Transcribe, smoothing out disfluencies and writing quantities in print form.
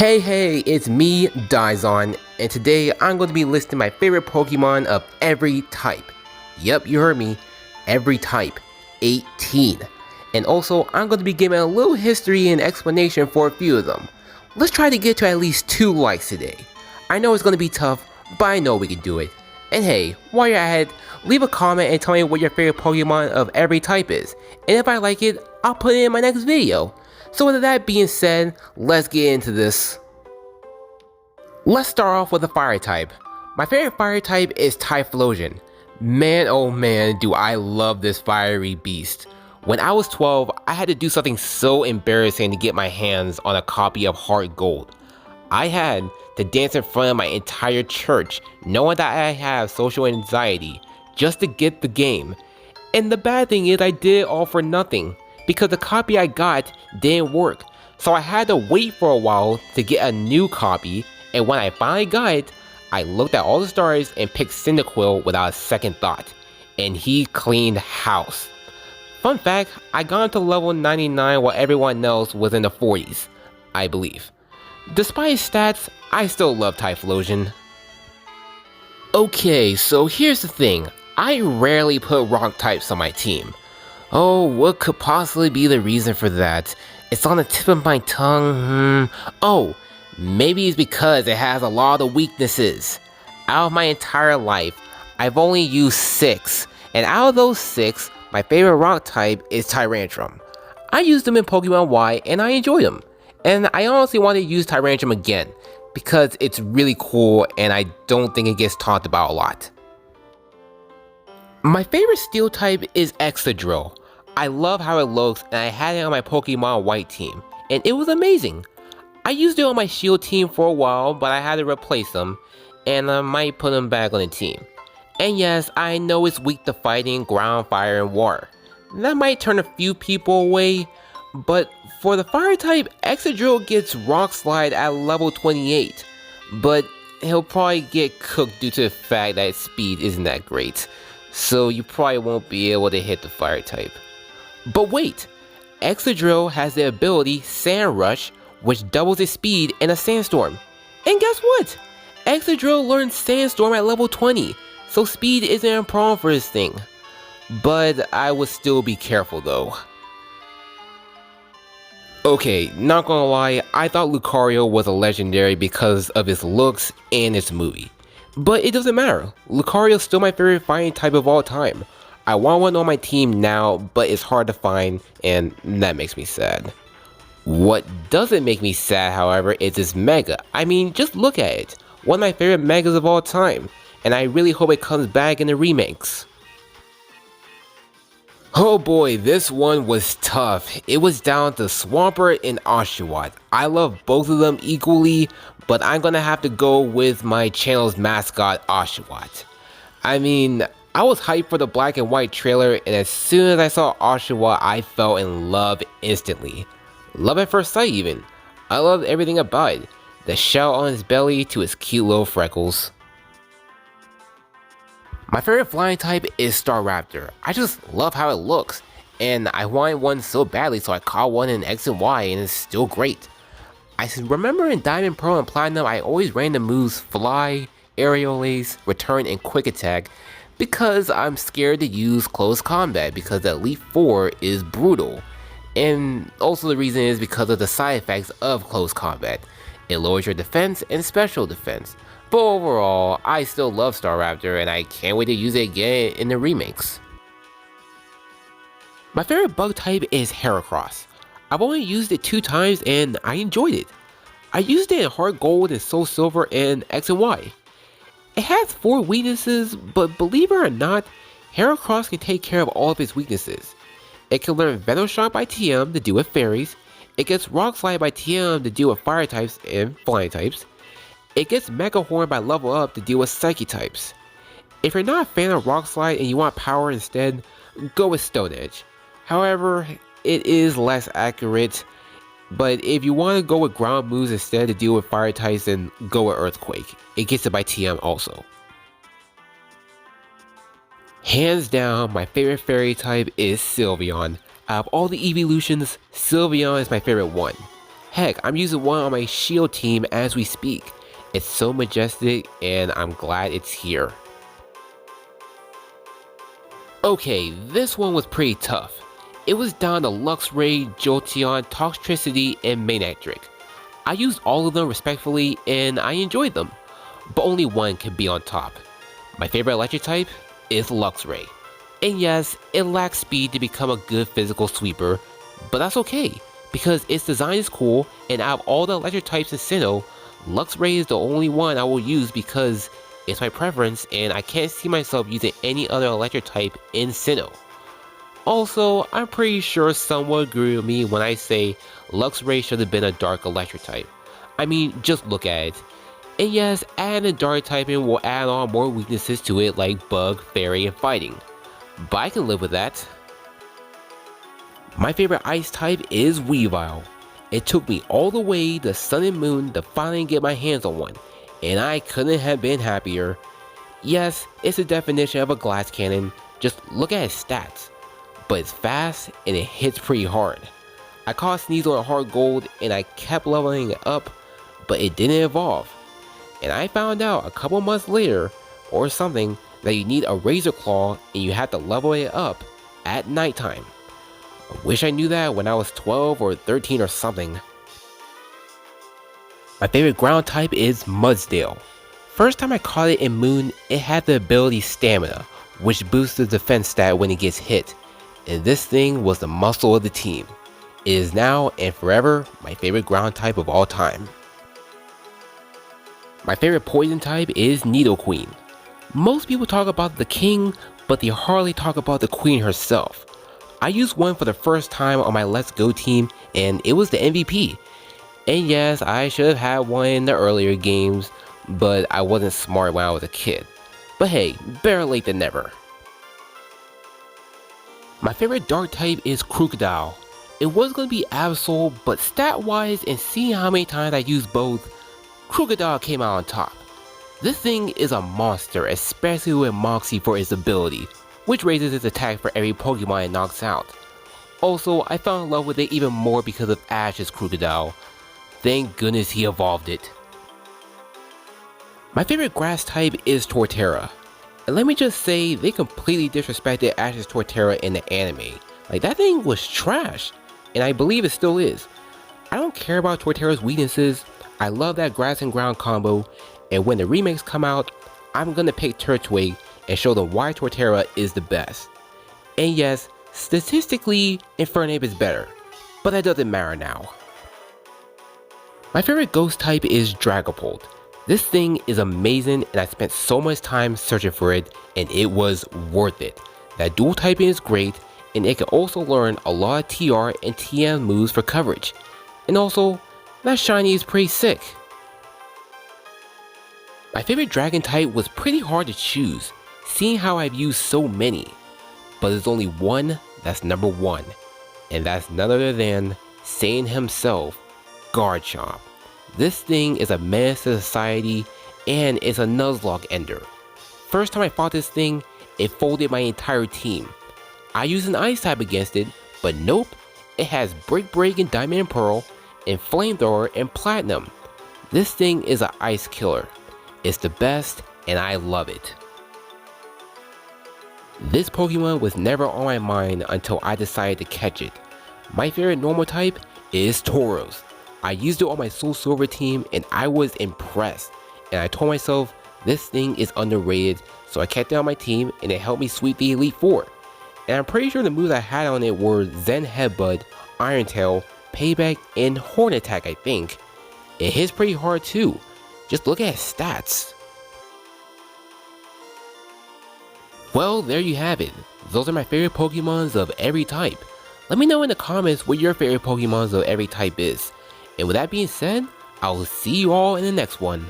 Hey, it's me, Daizon, and today I'm going to be listing my favorite Pokemon of every type. Yep, you heard me, every type, 18. And also, I'm going to be giving a little history and explanation for a few of them. Let's try to get to at least 2 likes today. I know it's going to be tough, but I know we can do it. And hey, while you're at it, leave a comment and tell me what your favorite Pokemon of every type is. And if I like it, I'll put it in my next video. So with that being said, let's get into this. Let's start off with the fire type. My favorite fire type is Typhlosion. Man oh man, do I love this fiery beast. When I was 12, I had to do something so embarrassing to get my hands on a copy of Heart Gold. I had to dance in front of my entire church, knowing that I have social anxiety, just to get the game. And the bad thing is I did it all for nothing, because the copy I got didn't work. So I had to wait for a while to get a new copy, and when I finally got it, I looked at all the stars and picked Cyndaquil without a second thought, and he cleaned house. Fun fact, I got him to level 99 while everyone else was in the 40s, I believe. Despite his stats, I still love Typhlosion. Okay, so here's the thing, I rarely put rock types on my team. Oh, what could possibly be the reason for that? It's on the tip of my tongue. Oh, maybe it's because it has a lot of weaknesses. Out of my entire life, I've only used 6, and out of those 6, my favorite rock type is Tyrantrum. I used them in Pokemon Y and I enjoyed them. And I honestly want to use Tyrantrum again, because it's really cool and I don't think it gets talked about a lot. My favorite steel type is Excadrill. I love how it looks and I had it on my Pokemon White team, and it was amazing. I used it on my Shield team for a while, but I had to replace them, and I might put them back on the team. And yes, I know it's weak to fighting, ground, fire, and water. That might turn a few people away, but for the fire type, Excadrill gets Rock Slide at level 28, but he'll probably get cooked due to the fact that its speed isn't that great, so you probably won't be able to hit the fire type. But wait, Excadrill has the ability Sand Rush, which doubles its speed in a sandstorm. And guess what? Excadrill learned Sandstorm at level 20, so speed isn't a problem for this thing. But I would still be careful though. Okay, not gonna lie, I thought Lucario was a legendary because of its looks and its movie. But it doesn't matter, Lucario's still my favorite fighting type of all time. I want one on my team now, but it's hard to find, and that makes me sad. What doesn't make me sad, however, is its Mega. I mean, just look at it. One of my favorite Megas of all time, and I really hope it comes back in the remakes. Oh boy, this one was tough. It was down to Swampert and Oshawott. I love both of them equally, but I'm gonna have to go with my channel's mascot, Oshawott. I mean, I was hyped for the black and white trailer, and as soon as I saw Oshawott, I fell in love instantly. Love at first sight even. I loved everything about it. The shell on his belly to his cute little freckles. My favorite flying type is Staraptor. I just love how it looks, and I wanted one so badly, so I caught one in X and Y, and it's still great. I remember in Diamond, Pearl, and Platinum, I always ran the moves Fly, Aerial Ace, Return, and Quick Attack, because I'm scared to use Close Combat, because the Elite Four is brutal. And also the reason is because of the side effects of Close Combat. It lowers your defense and special defense. But overall, I still love Staraptor and I can't wait to use it again in the remakes. My favorite bug type is Heracross. I've only used it 2 times and I enjoyed it. I used it in Heart Gold and Soul Silver and X and Y. It has 4 weaknesses, but believe it or not, Heracross can take care of all of its weaknesses. It can learn Venom Shock by TM to deal with fairies. It gets Rock Slide by TM to deal with fire types and flying types. It gets Mega Horn by level up to deal with psychic types. If you're not a fan of Rock Slide and you want power instead, go with Stone Edge. However, it is less accurate, but if you want to go with ground moves instead to deal with fire types, then go with Earthquake. It gets it by TM also. Hands down, my favorite fairy type is Sylveon. Out of all the evolutions, Sylveon is my favorite one. Heck, I'm using one on my shield team as we speak. It's so majestic and I'm glad it's here. Okay, this one was pretty tough. It was down to Luxray, Jolteon, Toxtricity, and Manectric. I used all of them respectfully and I enjoyed them, but only one can be on top. My favorite electric type is Luxray. And yes, it lacks speed to become a good physical sweeper, but that's okay, because its design is cool and out of all the electric types in Sinnoh, Luxray is the only one I will use because it's my preference and I can't see myself using any other electric type in Sinnoh. Also, I'm pretty sure someone will agree with me when I say Luxray should have been a dark electric type. I mean, just look at it. And yes, adding a dark typing will add on more weaknesses to it like bug, fairy, and fighting. But I can live with that. My favorite ice type is Weavile. It took me all the way to Sun and Moon to finally get my hands on one, and I couldn't have been happier. Yes, it's a definition of a glass cannon, just look at its stats. But it's fast and it hits pretty hard. I caught Sneasel on hard gold and I kept leveling it up, but it didn't evolve. And I found out a couple months later, or something, that you need a Razor Claw and you have to level it up at nighttime. I wish I knew that when I was 12 or 13 or something. My favorite ground type is Mudsdale. First time I caught it in Moon, it had the ability Stamina, which boosts the defense stat when it gets hit. And this thing was the muscle of the team. It is now and forever my favorite ground type of all time. My favorite poison type is Nidoqueen. Most people talk about the king, but they hardly talk about the queen herself. I used one for the first time on my Let's Go team and it was the MVP. And yes, I should have had one in the earlier games, but I wasn't smart when I was a kid. But hey, better late than never. My favorite dark type is Crocodile. It was going to be Absol, but stat wise and seeing how many times I used both, Crocodile came out on top. This thing is a monster, especially with Moxie for its ability, which raises its attack for every Pokemon it knocks out. Also, I fell in love with it even more because of Ash's Crocodile. Thank goodness he evolved it. My favorite grass type is Torterra. And let me just say, they completely disrespected Ash's Torterra in the anime. Like, that thing was trash, and I believe it still is. I don't care about Torterra's weaknesses, I love that grass and ground combo, and when the remakes come out, I'm gonna pick Turtwig and show them why Torterra is the best. And yes, statistically, Infernape is better, but that doesn't matter now. My favorite ghost type is Dragapult. This thing is amazing and I spent so much time searching for it and it was worth it. That dual typing is great and it can also learn a lot of TR and TM moves for coverage. And also, that shiny is pretty sick. My favorite dragon type was pretty hard to choose, seeing how I've used so many. But there's only one that's number one, and that's none other than Saiyan himself, Garchomp. This thing is a menace to society and it's a Nuzlocke ender. First time I fought this thing, it folded my entire team. I used an ice type against it, but nope, it has Brick Break and Diamond and Pearl, and Flamethrower and Platinum. This thing is an ice killer. It's the best and I love it. This Pokemon was never on my mind until I decided to catch it. My favorite normal type is Tauros. I used it on my Soul Silver team and I was impressed. And I told myself this thing is underrated, so I kept it on my team and it helped me sweep the Elite Four. And I'm pretty sure the moves I had on it were Zen Headbutt, Iron Tail, Payback, and Horn Attack I think. It hits pretty hard too. Just look at its stats. Well, there you have it. Those are my favorite Pokemons of every type. Let me know in the comments what your favorite Pokemons of every type is. And with that being said, I will see you all in the next one.